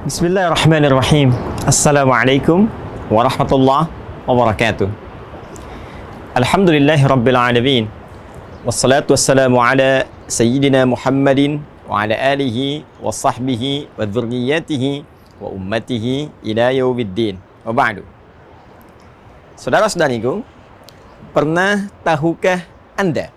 Bismillahirrahmanirrahim. Assalamualaikum warahmatullahi wabarakatuh. Alhamdulillahi rabbil alamin. Wassalatu wassalamu ala sayyidina Muhammadin wa ala alihi wa sahbihi wa dhurriyyatihi wa ummatihi ila yaumiddin. Wa ba'du. Saudara-saudariku, pernah tahukah Anda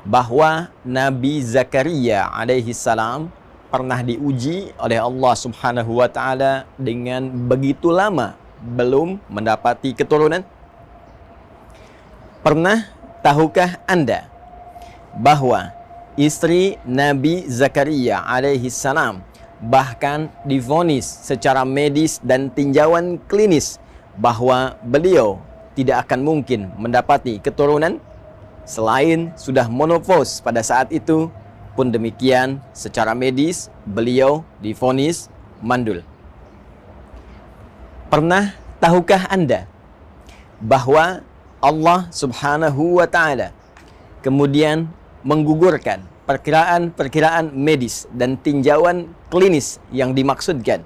bahwa Nabi Zakaria alaihi salam pernah diuji oleh Allah Subhanahu wa taala dengan begitu lama belum mendapati keturunan? Pernah tahukah Anda bahwa istri Nabi Zakaria alaihi salam bahkan divonis secara medis dan tinjauan klinis bahwa beliau tidak akan mungkin mendapati keturunan selain sudah menopause pada saat itu? Pun demikian, secara medis beliau divonis mandul. Pernah tahukah Anda bahwa Allah Subhanahu wa taala kemudian menggugurkan perkiraan-perkiraan medis dan tinjauan klinis yang dimaksudkan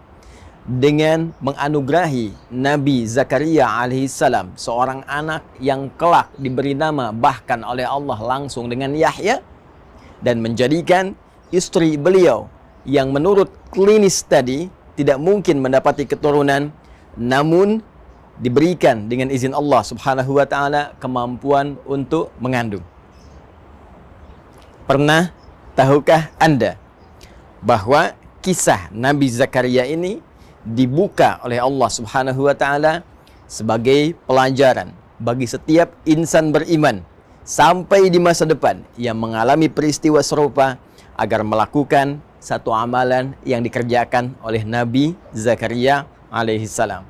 dengan menganugerahi Nabi Zakaria alaihissalam, seorang anak yang kelak diberi nama bahkan oleh Allah langsung dengan Yahya, dan menjadikan istri beliau yang menurut klinis tadi tidak mungkin mendapati keturunan, namun diberikan dengan izin Allah Subhanahu wa taala kemampuan untuk mengandung. Pernah tahukah Anda bahwa kisah Nabi Zakaria ini dibuka oleh Allah Subhanahu wa taala sebagai pelajaran bagi setiap insan beriman sampai di masa depan yang mengalami peristiwa serupa agar melakukan satu amalan yang dikerjakan oleh Nabi Zakaria alaihissalam.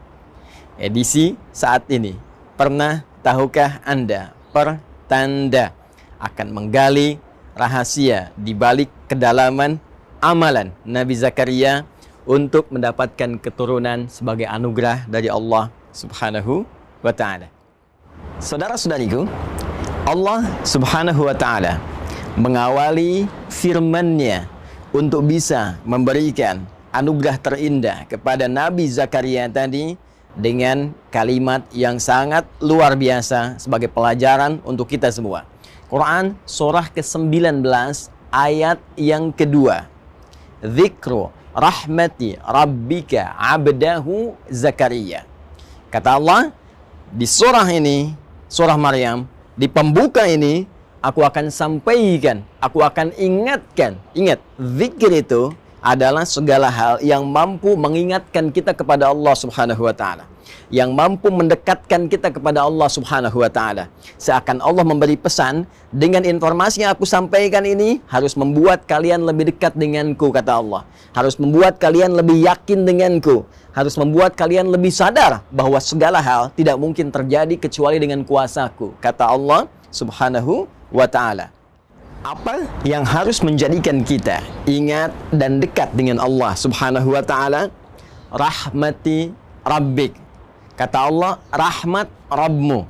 Edisi saat ini, pernah tahukah Anda pertanda akan menggali rahasia di balik kedalaman amalan Nabi Zakaria untuk mendapatkan keturunan sebagai anugerah dari Allah Subhanahu wa taala. Saudara-saudariku, Allah Subhanahu wa taala mengawali firman-Nya untuk bisa memberikan anugerah terindah kepada Nabi Zakaria tadi dengan kalimat yang sangat luar biasa sebagai pelajaran untuk kita semua. Quran surah ke-19 ayat yang kedua. Dzikru rahmati rabbika abdahu Zakaria. Kata Allah di surah ini, surah Maryam, di pembuka ini, aku akan sampaikan, aku akan ingatkan. Ingat, zikir itu adalah segala hal yang mampu mengingatkan kita kepada Allah Subhanahu wa taala, yang mampu mendekatkan kita kepada Allah Subhanahu wa taala. Seakan Allah memberi pesan, dengan informasi yang aku sampaikan ini harus membuat kalian lebih dekat denganku, kata Allah. Harus membuat kalian lebih yakin denganku. Harus membuat kalian lebih sadar bahwa segala hal tidak mungkin terjadi kecuali dengan kuasaku, kata Allah Subhanahu wa ta'ala. Apa yang harus menjadikan kita ingat dan dekat dengan Allah Subhanahu wa ta'ala? Rahmati Rabbik. Kata Allah, rahmat Rabbmu.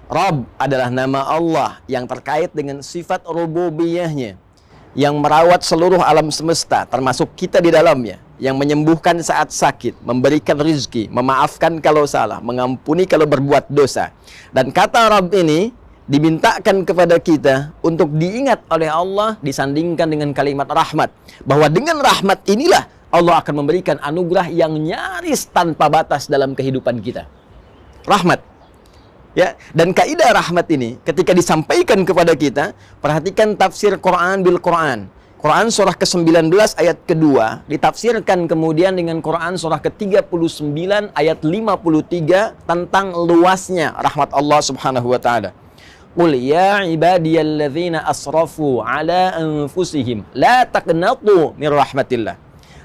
Rabb adalah nama Allah yang terkait dengan sifat rububiyahnya, yang merawat seluruh alam semesta, termasuk kita di dalamnya, yang menyembuhkan saat sakit, memberikan rizki, memaafkan kalau salah, mengampuni kalau berbuat dosa. Dan kata Rabb ini dimintakan kepada kita untuk diingat oleh Allah disandingkan dengan kalimat rahmat, bahwa dengan rahmat inilah Allah akan memberikan anugerah yang nyaris tanpa batas dalam kehidupan kita. Rahmat. Ya, dan kaidah rahmat ini ketika disampaikan kepada kita, perhatikan tafsir Quran bil Quran. Quran surah ke-19 ayat kedua ditafsirkan kemudian dengan Quran surah ke-39 ayat 53 tentang luasnya rahmat Allah Subhanahu wa taala. Qul ya ibadiyalladzina asrafu ala anfusihim la taqnatu min rahmatillah.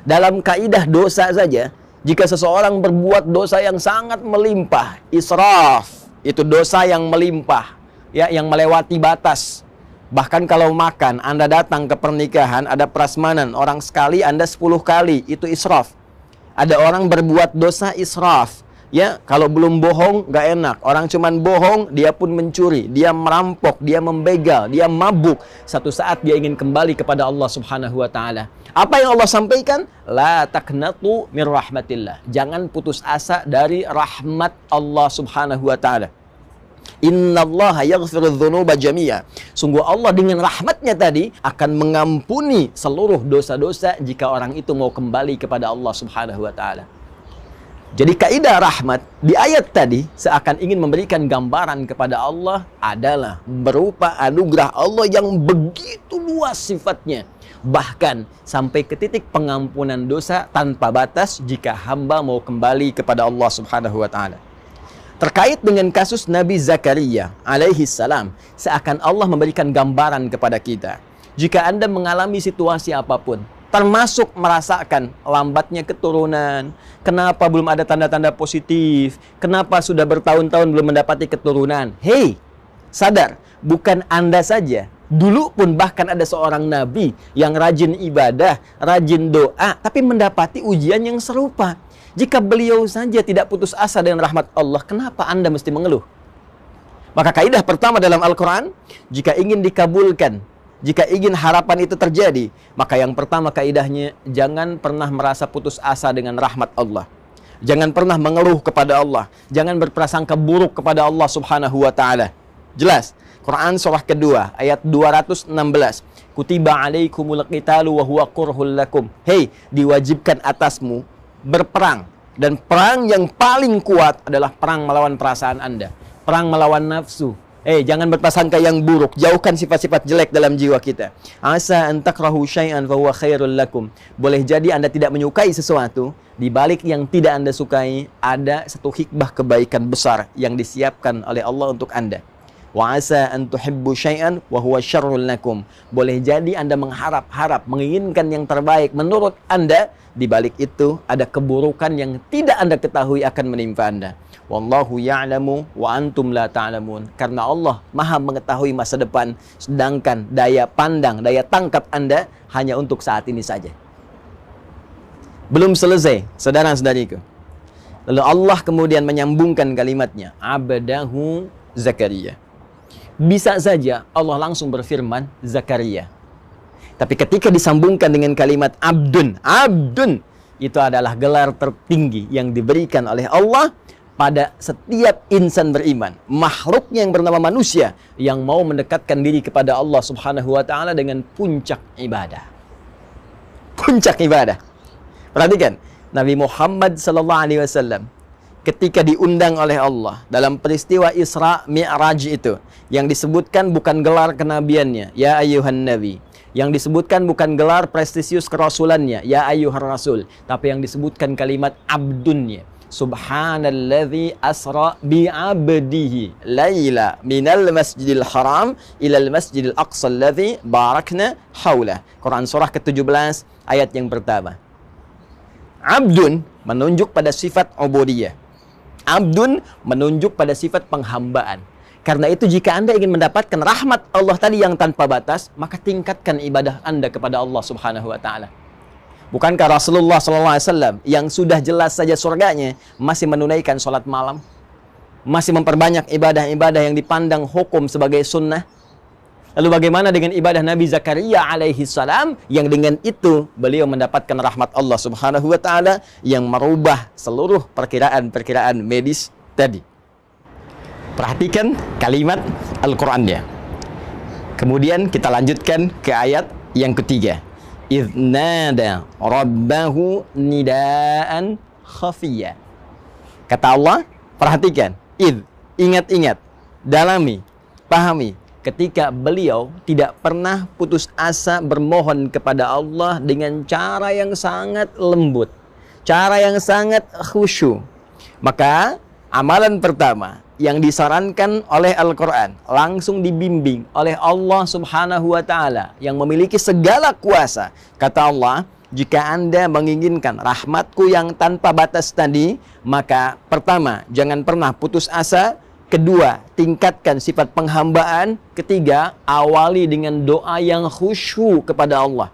Dalam kaidah dosa saja, jika seseorang berbuat dosa yang sangat melimpah, israf, itu dosa yang melimpah, ya, yang melewati batas. Bahkan kalau makan, Anda datang ke pernikahan, ada prasmanan, orang sekali, Anda 10 kali, itu israf. Ada orang berbuat dosa israf, Ya, kalau belum bohong nggak enak. Orang cuman bohong, dia pun mencuri, dia merampok, dia membegal, dia mabuk. Satu saat dia ingin kembali kepada Allah Subhanahu wa taala. Apa yang Allah sampaikan? La taqnatu mir rahmatillah. Jangan putus asa dari rahmat Allah Subhanahu wa taala. Innallaha yaghfiru dzunuba jami'a. Sungguh Allah dengan rahmatnya tadi akan mengampuni seluruh dosa-dosa jika orang itu mau kembali kepada Allah Subhanahu wa taala. Jadi kaidah rahmat di ayat tadi seakan ingin memberikan gambaran kepada Allah adalah berupa anugerah Allah yang begitu luas sifatnya. Bahkan sampai ke titik pengampunan dosa tanpa batas jika hamba mau kembali kepada Allah Subhanahu wa taala. Terkait dengan kasus Nabi Zakaria alaihi salam, seakan Allah memberikan gambaran kepada kita. Jika Anda mengalami situasi apapun, termasuk merasakan lambatnya keturunan, kenapa belum ada tanda-tanda positif, kenapa sudah bertahun-tahun belum mendapati keturunan. Hei, sadar, bukan Anda saja. Dulu pun bahkan ada seorang nabi yang rajin ibadah, rajin doa, tapi mendapati ujian yang serupa. Jika beliau saja tidak putus asa dengan rahmat Allah, kenapa Anda mesti mengeluh? Maka kaidah pertama dalam Al-Quran, jika ingin dikabulkan, jika ingin harapan itu terjadi, maka yang pertama kaidahnya, jangan pernah merasa putus asa dengan rahmat Allah. Jangan pernah mengeluh kepada Allah. Jangan berprasangka buruk kepada Allah Subhanahu wa ta'ala. Jelas, Quran surah kedua, ayat 216. Kutiba alaikumul qitalu wa huwa kurhul lakum. Hei, diwajibkan atasmu berperang. Dan perang yang paling kuat adalah perang melawan perasaan Anda. Perang melawan nafsu. Jangan berprasangka yang buruk. Jauhkan sifat-sifat jelek dalam jiwa kita. Asa an takrahu syai'an fa huwa khairul lakum. Boleh jadi Anda tidak menyukai sesuatu, di balik yang tidak Anda sukai ada satu hikmah kebaikan besar yang disiapkan oleh Allah untuk Anda. Wa asa an tuhibbu syai'an wa huwa syarrul lakum. Boleh jadi Anda mengharap-harap, menginginkan yang terbaik menurut Anda, di balik itu ada keburukan yang tidak Anda ketahui akan menimpa Anda. Wallahu ya'lamu wa antum la ta'lamun. Karena Allah Maha mengetahui masa depan, sedangkan daya pandang, daya tangkap Anda hanya untuk saat ini saja. Belum selesai, saudara-saudariku. Lalu Allah kemudian menyambungkan kalimatnya, abdahu Zakaria. Bisa saja Allah langsung berfirman Zakaria. Tapi ketika disambungkan dengan kalimat abdun, abdun itu adalah gelar tertinggi yang diberikan oleh Allah pada setiap insan beriman, makhluknya yang bernama manusia yang mau mendekatkan diri kepada Allah Subhanahu wa taala dengan puncak ibadah. Puncak ibadah. Perhatikan, Nabi Muhammad sallallahu alaihi wasallam ketika diundang oleh Allah dalam peristiwa Isra Mi'raj itu, yang disebutkan bukan gelar kenabiannya, ya ayyuhan nabi. Yang disebutkan bukan gelar prestisius kerasulannya, ya ayyuhar rasul, tapi yang disebutkan kalimat abdunnya. Subhanalladzi asra bi'abdihi laila minal masjidil haram ilal masjidil aqsa alladzi barakna haulah. Quran surah ke-17 ayat yang pertama. Abdun menunjuk pada sifat ubudiyah. Abdun menunjuk pada sifat penghambaan. Karena itu jika Anda ingin mendapatkan rahmat Allah tadi yang tanpa batas, maka tingkatkan ibadah Anda kepada Allah Subhanahu wa taala. Bukankah Rasulullah SAW yang sudah jelas saja surganya masih menunaikan sholat malam, masih memperbanyak ibadah-ibadah yang dipandang hukum sebagai sunnah? Lalu bagaimana dengan ibadah Nabi Zakaria alaihi salam yang dengan itu beliau mendapatkan rahmat Allah Subhanahu wa taala yang merubah seluruh perkiraan-perkiraan medis tadi. Perhatikan kalimat Al-Qur'annya. Kemudian kita lanjutkan ke ayat yang ketiga. Idh nada rabbahu nidaan khafiyya. Kata Allah, perhatikan, ingat-ingat, dalami, pahami, ketika beliau tidak pernah putus asa bermohon kepada Allah dengan cara yang sangat lembut, cara yang sangat khusyuk. Maka amalan pertama yang disarankan oleh Al-Quran, langsung dibimbing oleh Allah Subhanahu wa ta'ala yang memiliki segala kuasa. Kata Allah, jika Anda menginginkan rahmatku yang tanpa batas tadi, maka pertama, jangan pernah putus asa. Kedua, tingkatkan sifat penghambaan. Ketiga, awali dengan doa yang khusyuk kepada Allah.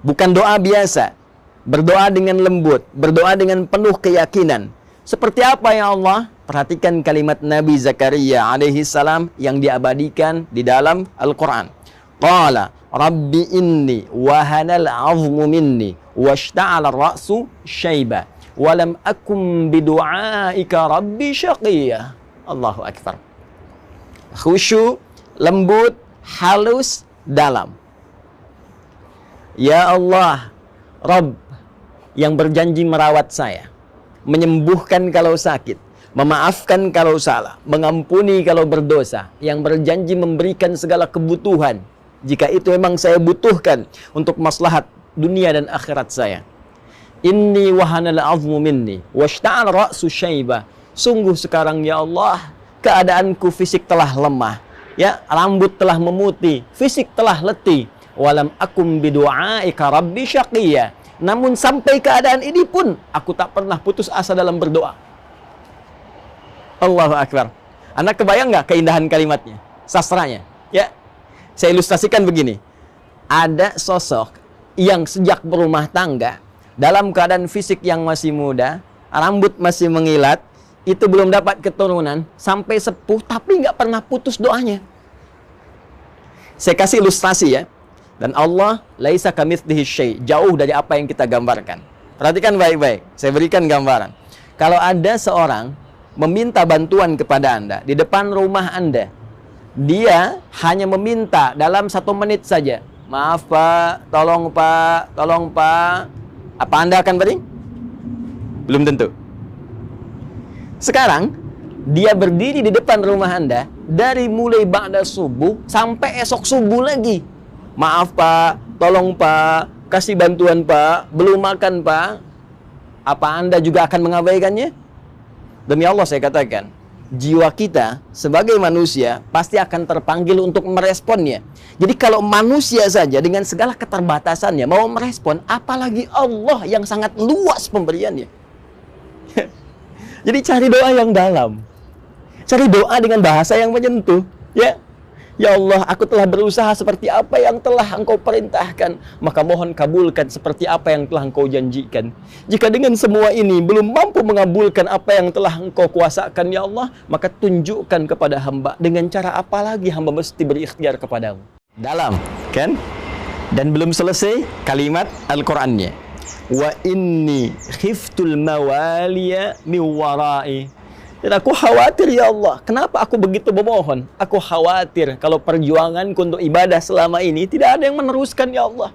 Bukan doa biasa, berdoa dengan lembut, berdoa dengan penuh keyakinan. Seperti apa ya Allah? Perhatikan kalimat Nabi Zakaria alaihi salam yang diabadikan di dalam Al-Quran. Qala Rabbi inni wahanal azmu minni washta'ala ar-ra'su syaiba walam akum bidu'aika rabbi syaqiyya. Allahu Akbar. Khusyuk, lembut, halus, dalam. Ya Allah, Rabb yang berjanji merawat saya, menyembuhkan kalau sakit, memaafkan kalau salah, mengampuni kalau berdosa, yang berjanji memberikan segala kebutuhan jika itu memang saya butuhkan untuk maslahat dunia dan akhirat saya. Inni wahanal azmu minni washta'al ra'su syaiba. Sungguh sekarang ya Allah, keadaanku fisik telah lemah, ya, rambut telah memutih, fisik telah letih. Walam akum bidu'aika rabbi syaqiyya. Namun sampai keadaan ini pun aku tak pernah putus asa dalam berdoa. Allahu Akbar. Anda kebayang nggak keindahan kalimatnya, sastranya? Ya, saya ilustrasikan begini. Ada sosok yang sejak berumah tangga dalam keadaan fisik yang masih muda, rambut masih mengilat, itu belum dapat keturunan, sampai sepuh tapi nggak pernah putus doanya. Saya kasih ilustrasi ya. Dan Allah laisa kamitslihi syai', jauh dari apa yang kita gambarkan. Perhatikan baik-baik, saya berikan gambaran. Kalau ada seorang meminta bantuan kepada Anda di depan rumah Anda, dia hanya meminta dalam 1 menit saja. Maaf Pak, tolong Pak, tolong Pak. Apa Anda akan beri? Belum tentu. Sekarang, dia berdiri di depan rumah Anda dari mulai ba'da subuh sampai esok subuh lagi. Maaf Pak, tolong Pak, kasih bantuan Pak, belum makan Pak. Apa Anda juga akan mengabaikannya? Demi Allah saya katakan, jiwa kita sebagai manusia pasti akan terpanggil untuk meresponnya. Jadi kalau manusia saja dengan segala keterbatasannya mau merespon, apalagi Allah yang sangat luas pemberiannya. Jadi cari doa yang dalam, cari doa dengan bahasa yang menyentuh, ya. Ya Allah, aku telah berusaha seperti apa yang telah Engkau perintahkan, maka mohon kabulkan seperti apa yang telah Engkau janjikan. Jika dengan semua ini belum mampu mengabulkan apa yang telah Engkau kuasakan, ya Allah, maka tunjukkan kepada hamba dengan cara apa lagi hamba mesti berikhtiar kepadamu. Dalam, kan? Dan belum selesai kalimat Al-Qur'annya. Wa inni khiftul mawaliya min wara'i. Dan aku khawatir ya Allah, kenapa aku begitu memohon? Aku khawatir kalau perjuanganku untuk ibadah selama ini tidak ada yang meneruskan ya Allah.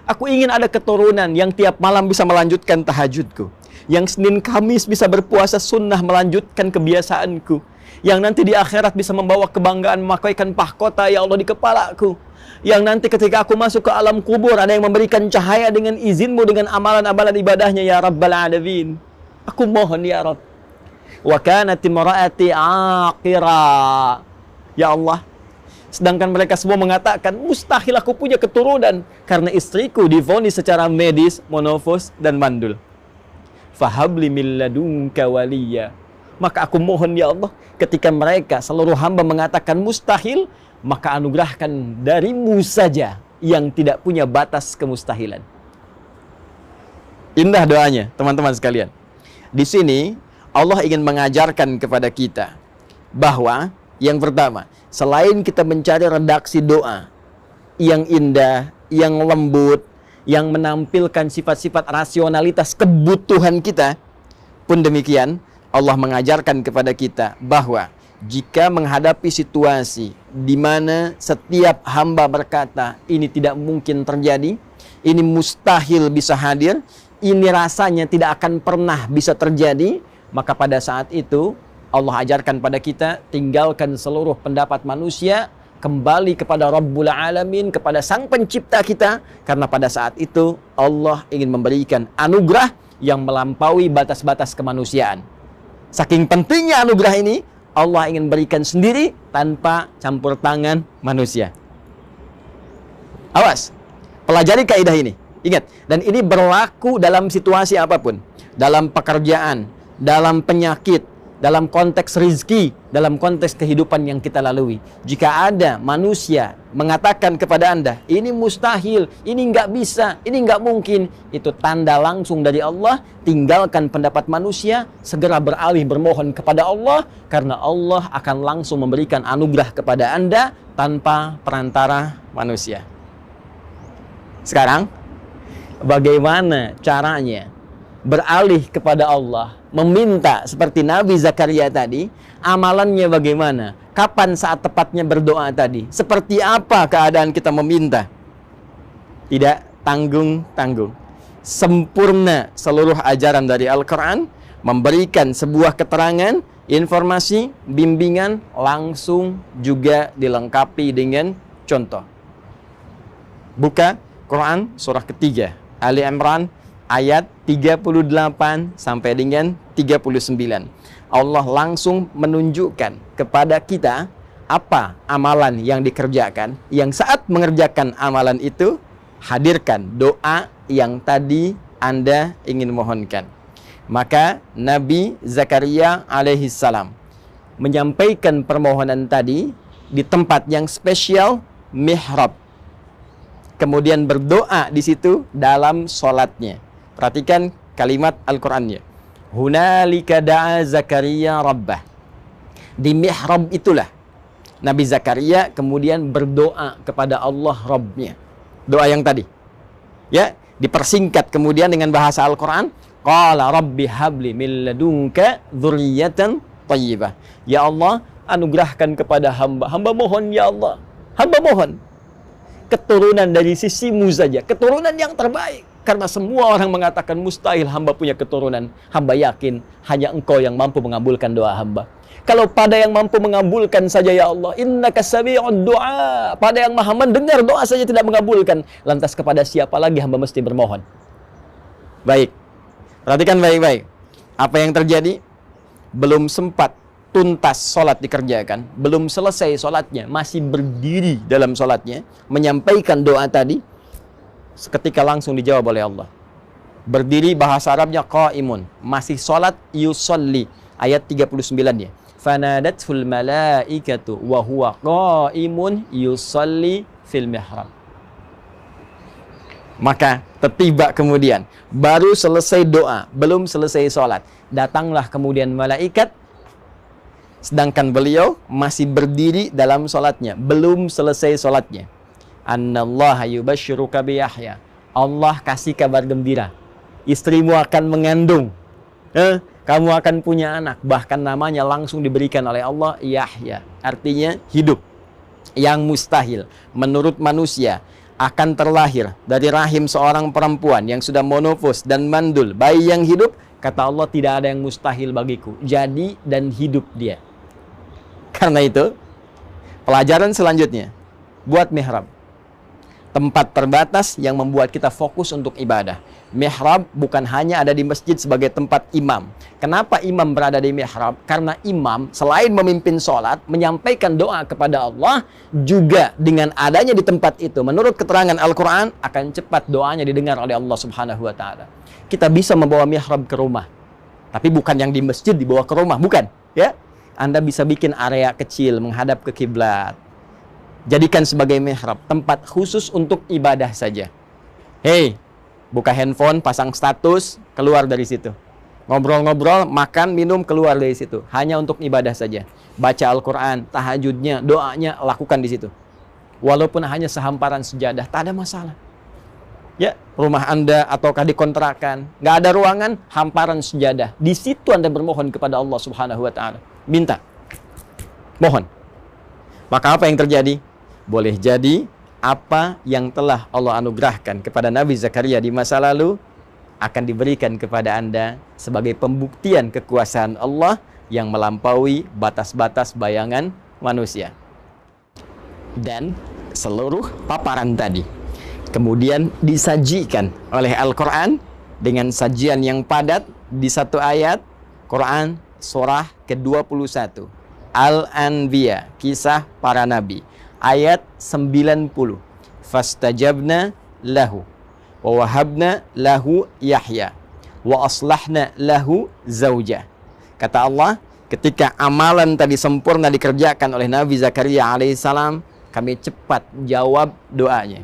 Aku ingin ada keturunan yang tiap malam bisa melanjutkan tahajudku, yang Senin Kamis bisa berpuasa sunnah melanjutkan kebiasaanku, yang nanti di akhirat bisa membawa kebanggaan memakaikan mahkota ya Allah di kepalaku, yang nanti ketika aku masuk ke alam kubur ada yang memberikan cahaya dengan izinmu dengan amalan-amalan ibadahnya ya Rabbal Alamin. Aku mohon ya Rabb. Wa kanat imraati aqira. Ya Allah, sedangkan mereka semua mengatakan mustahil aku punya keturunan karena istriku divonis secara medis monofos dan mandul. Fahabli min ladunka waliya. Maka aku mohon ya Allah, ketika mereka seluruh hamba mengatakan mustahil, maka anugerahkan darimu saja yang tidak punya batas kemustahilan. Indah doanya, teman-teman sekalian. Di sini Allah ingin mengajarkan kepada kita bahwa yang pertama, selain kita mencari redaksi doa yang indah, yang lembut, yang menampilkan sifat-sifat rasionalitas kebutuhan kita, pun demikian Allah mengajarkan kepada kita bahwa jika menghadapi situasi di mana setiap hamba berkata ini tidak mungkin terjadi, ini mustahil bisa hadir, ini rasanya tidak akan pernah bisa terjadi, maka pada saat itu Allah ajarkan pada kita, tinggalkan seluruh pendapat manusia, kembali kepada Rabbul Alamin, kepada Sang Pencipta kita, karena pada saat itu Allah ingin memberikan anugerah yang melampaui batas-batas kemanusiaan. Saking pentingnya anugerah ini, Allah ingin berikan sendiri tanpa campur tangan manusia. Awas, pelajari kaidah ini. Ingat, dan ini berlaku dalam situasi apapun, dalam pekerjaan, dalam penyakit, dalam konteks rizki, dalam konteks kehidupan yang kita lalui. Jika ada manusia mengatakan kepada Anda, ini mustahil, ini nggak bisa, ini nggak mungkin, itu tanda langsung dari Allah. Tinggalkan pendapat manusia, segera beralih bermohon kepada Allah, karena Allah akan langsung memberikan anugerah kepada Anda tanpa perantara manusia. Sekarang, bagaimana caranya beralih kepada Allah, meminta seperti Nabi Zakaria tadi? Amalannya bagaimana? Kapan saat tepatnya berdoa tadi? Seperti apa keadaan kita meminta? Tidak tanggung-tanggung. Sempurna seluruh ajaran dari Al-Quran, memberikan sebuah keterangan, informasi, bimbingan, langsung juga dilengkapi dengan contoh. Buka Quran surah ketiga, Ali Imran ayat 38 sampai dengan 39. Allah langsung menunjukkan kepada kita apa amalan yang dikerjakan. Yang saat mengerjakan amalan itu, hadirkan doa yang tadi Anda ingin mohonkan. Maka Nabi Zakaria alaihissalam menyampaikan permohonan tadi di tempat yang spesial, mihrab. Kemudian berdoa di situ dalam sholatnya. Perhatikan kalimat Al-Qur'annya. Hunalika da'a Zakaria rabbah. Di mihrab itulah Nabi Zakaria kemudian berdoa kepada Allah Rabbnya. Doa yang tadi, ya, dipersingkat kemudian dengan bahasa Al-Quran. Qala rabbi habli min ladunka dzurriyyatan thayyibah. Ya Allah, anugerahkan kepada hamba. Hamba mohon ya Allah. Hamba mohon keturunan dari sisimu saja, keturunan yang terbaik. Karena semua orang mengatakan mustahil hamba punya keturunan. Hamba yakin hanya Engkau yang mampu mengabulkan doa hamba. Kalau pada yang mampu mengabulkan saja ya Allah, innaka sami'ud du'a, pada yang maha mendengar doa saja tidak mengabulkan, lantas kepada siapa lagi hamba mesti bermohon? Baik, perhatikan baik-baik. Apa yang terjadi? Belum sempat tuntas sholat dikerjakan, belum selesai sholatnya, masih berdiri dalam sholatnya, menyampaikan doa tadi, seketika langsung dijawab oleh Allah. Berdiri bahasa Arabnya qaimun, masih sholat, yusolli, ayat 39-nya. Fanadatul malaikatu wa huwa qaimun yusolli fil mihrab. Maka tertiba kemudian, baru selesai doa, belum selesai sholat, datanglah kemudian malaikat, sedangkan beliau masih berdiri dalam sholatnya, belum selesai sholatnya. Annallaha yubashshiruka bi Yahya. Allah kasih kabar gembira. Istrimu akan mengandung. Kamu akan punya anak. Bahkan namanya langsung diberikan oleh Allah Yahya. Artinya hidup. Yang mustahil menurut manusia akan terlahir dari rahim seorang perempuan yang sudah monofos dan mandul. Bayi yang hidup, kata Allah, tidak ada yang mustahil bagiku. Jadi dan hidup dia. Karena itu, pelajaran selanjutnya, buat mihrab. Tempat terbatas yang membuat kita fokus untuk ibadah. Mihrab bukan hanya ada di masjid sebagai tempat imam. Kenapa imam berada di mihrab? Karena imam selain memimpin sholat, menyampaikan doa kepada Allah, juga dengan adanya di tempat itu, menurut keterangan Al-Quran, akan cepat doanya didengar oleh Allah Subhanahu wa Ta'ala. Kita bisa membawa mihrab ke rumah, tapi bukan yang di masjid dibawa ke rumah, bukan, ya. Anda bisa bikin area kecil menghadap ke kiblat. Jadikan sebagai mihrab, tempat khusus untuk ibadah saja. Hei, buka handphone, pasang status, keluar dari situ. Ngobrol-ngobrol, makan, minum, keluar dari situ. Hanya untuk ibadah saja. Baca Al-Quran, tahajudnya, doanya, lakukan di situ. Walaupun hanya sehamparan sejadah, tak ada masalah. Ya, rumah Anda ataukah dikontrakan, nggak ada ruangan, hamparan sejadah. Di situ Anda bermohon kepada Allah Subhanahu wa Ta'ala. Minta, mohon. Maka apa yang terjadi? Boleh jadi apa yang telah Allah anugerahkan kepada Nabi Zakaria di masa lalu akan diberikan kepada Anda sebagai pembuktian kekuasaan Allah yang melampaui batas-batas bayangan manusia. Dan seluruh paparan tadi kemudian disajikan oleh Al-Quran dengan sajian yang padat di satu ayat Quran surah ke-21 Al-Anbiya, kisah para nabi, ayat 90. Fastajabna lahu wa wahabna lahu Yahya wa aslahna lahu zawjah. Kata Allah, ketika amalan tadi sempurna dikerjakan oleh Nabi Zakaria alaihissalam, kami cepat jawab doanya.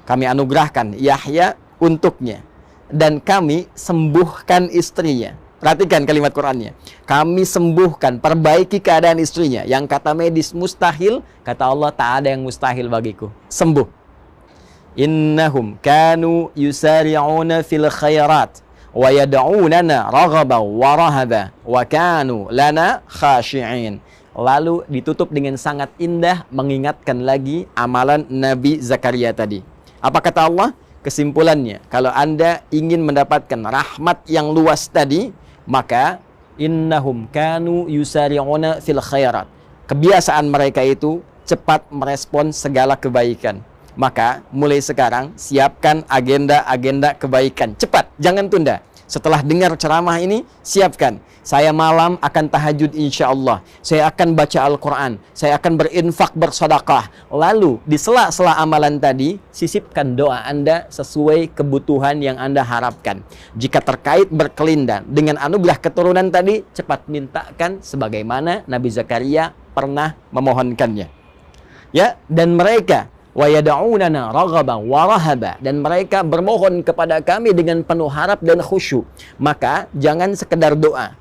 Kami anugerahkan Yahya untuknya, dan kami sembuhkan istrinya. Perhatikan kalimat Qur'annya. Kami sembuhkan, perbaiki keadaan istrinya. Yang kata medis mustahil, kata Allah tak ada yang mustahil bagiku. Sembuh. Innahum kanu yusari'una fil khairat wa yad'unana raghaban wa rahaba wa kanu lana khashi'in. Lalu ditutup dengan sangat indah, mengingatkan lagi amalan Nabi Zakaria tadi. Apa kata Allah? Kesimpulannya, kalau Anda ingin mendapatkan rahmat yang luas tadi, maka innahum kanu yusari'una fil khairat. Kebiasaan mereka itu cepat merespon segala kebaikan. Maka mulai sekarang siapkan agenda-agenda kebaikan. Cepat, jangan tunda. Setelah dengar ceramah ini, siapkan. Saya malam akan tahajud insya Allah. Saya akan baca Al-Quran. Saya akan berinfak, bersedekah. Lalu di sela-sela amalan tadi, sisipkan doa Anda sesuai kebutuhan yang Anda harapkan. Jika terkait berkelindan dengan anugerah keturunan tadi, cepat mintakan sebagaimana Nabi Zakaria pernah memohonkannya. Ya, dan mereka wa yad'unana raghaban wa rahaba, dan mereka bermohon kepada kami dengan penuh harap dan khusyuk. Maka jangan sekedar doa,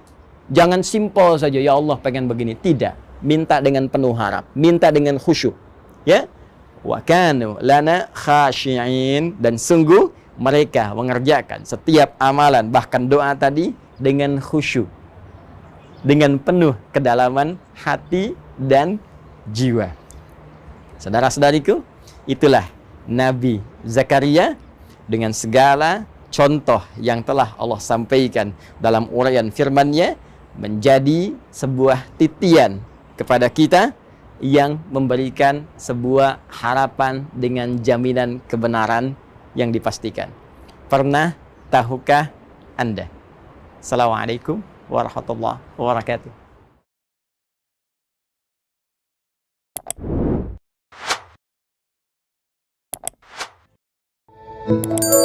jangan simpel saja ya Allah pengen begini, tidak, minta dengan penuh harap, minta dengan khusyuk, ya. Wa kanu lana khashi'in, dan sungguh mereka mengerjakan setiap amalan bahkan doa tadi dengan khusyuk, dengan penuh kedalaman hati dan jiwa. Saudara-saudariku, itulah Nabi Zakaria dengan segala contoh yang telah Allah sampaikan dalam uraian firman-Nya, menjadi sebuah titian kepada kita yang memberikan sebuah harapan dengan jaminan kebenaran yang dipastikan. Pernah tahukah Anda? Assalamualaikum warahmatullahi wabarakatuh. Thank you.